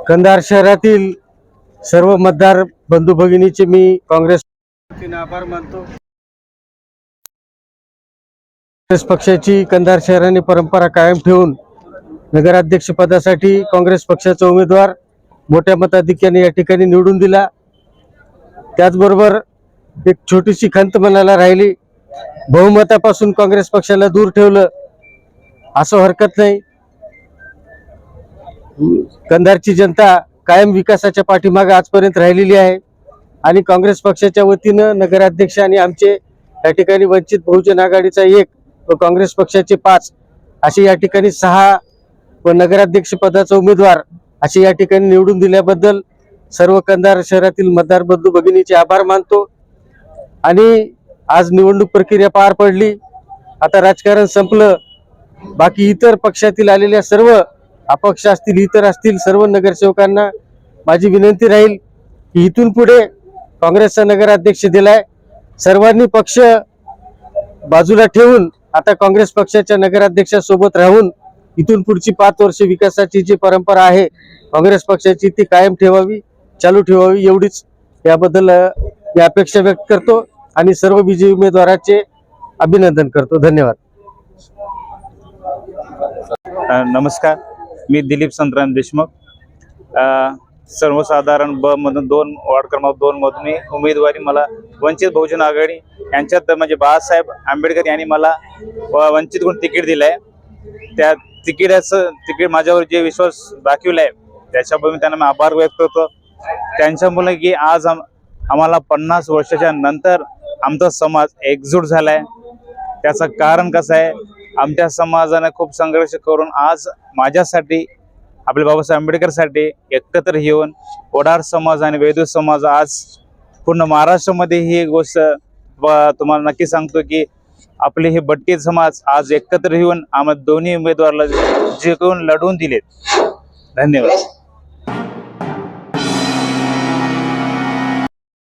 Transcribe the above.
कंधार शहरातील सर्व मतदार बंधू भगिनीचे मी काँग्रेस आभार मानतो। काँग्रेस पक्षाची कंधार शहराने परंपरा कायम ठेवून नगराध्यक्ष पदासाठी काँग्रेस पक्षाचा उमेदवार मोठ्या मताधिक्याने या ठिकाणी निवडून दिला। त्याचबरोबर एक छोटीशी खंत मनाला राहिली, बहुमतापासून काँग्रेस पक्षाला दूर ठेवलं असं हरकत नाही। कंधारची जनता कायम विकासाच्या पाठीमागे आजपर्यंत राहिलेली आहे आणि काँग्रेस पक्षाच्या वतीनं नगराध्यक्ष आणि आमचे या ठिकाणी वंचित बहुजन आघाडीचा 1 व काँग्रेस पक्षाचे 5 असे या ठिकाणी 6 व नगराध्यक्ष पदाचा उमेदवार असे या ठिकाणी निवडून दिल्याबद्दल सर्व कंधार शहरातील मतदार बंधू भगिनीचे आभार मानतो। आणि आज निवडणूक प्रक्रिया पार पडली, आता राजकारण संपलं। बाकी इतर पक्षातील आलेल्या सर्व अपक्ष असतील, इतर असतील, सर्व नगरसेवकांना माझी विनंती राहील की इथून पुढे काँग्रेसचा नगराध्यक्ष दिलाय, सर्वांनी पक्ष बाजूला ठेवून आता काँग्रेस पक्षाच्या नगराध्यक्षासोबत राहून इथून पुढची 5 वर्ष विकासाची जी परंपरा आहे काँग्रेस पक्षाची ती कायम ठेवावी, चालू ठेवावी, एवढीच याबद्दल मी अपेक्षा व्यक्त करतो आणि सर्व विजयी उमेदवाराचे अभिनंदन करतो। धन्यवाद। नमस्कार, मी दिलीप संतराम देशमुख, सर्वसाधारण ब मधून 2 वार्ड क्रमांक 2 मधून उमेदवारी मला वंचित बहुजन आघाडी यांच्यात म्हणजे बाळासाहेब आंबेडकर यांनी मला वंचितकडून तिकीट दिलंय। त्या तिकीट माझ्यावर जे विश्वास दाखविलाय त्याच्याबद्दल मी त्यांना आभार व्यक्त करतो। त्यांच्यामुळे की आज आम्हाला 50 वर्षाच्या नंतर आमचा समाज एकजूट झालाय। त्याचं कारण कसं आहे, आमच्या समाजाने खूप संघर्ष करून आज माझ्यासाठी, आपल्या बाबासाहेब आंबेडकरसाठी एकत्र येऊन वडार समाज आणि वैद्य समाज आज पूर्ण महाराष्ट्रामध्ये ही गोष्ट तुम्हाला नक्की सांगतो की आपले हे भटके समाज आज एकत्र येऊन आम्हाला दोन्ही उमेदवाराला जिंकून लढवून दिलेत। धन्यवाद।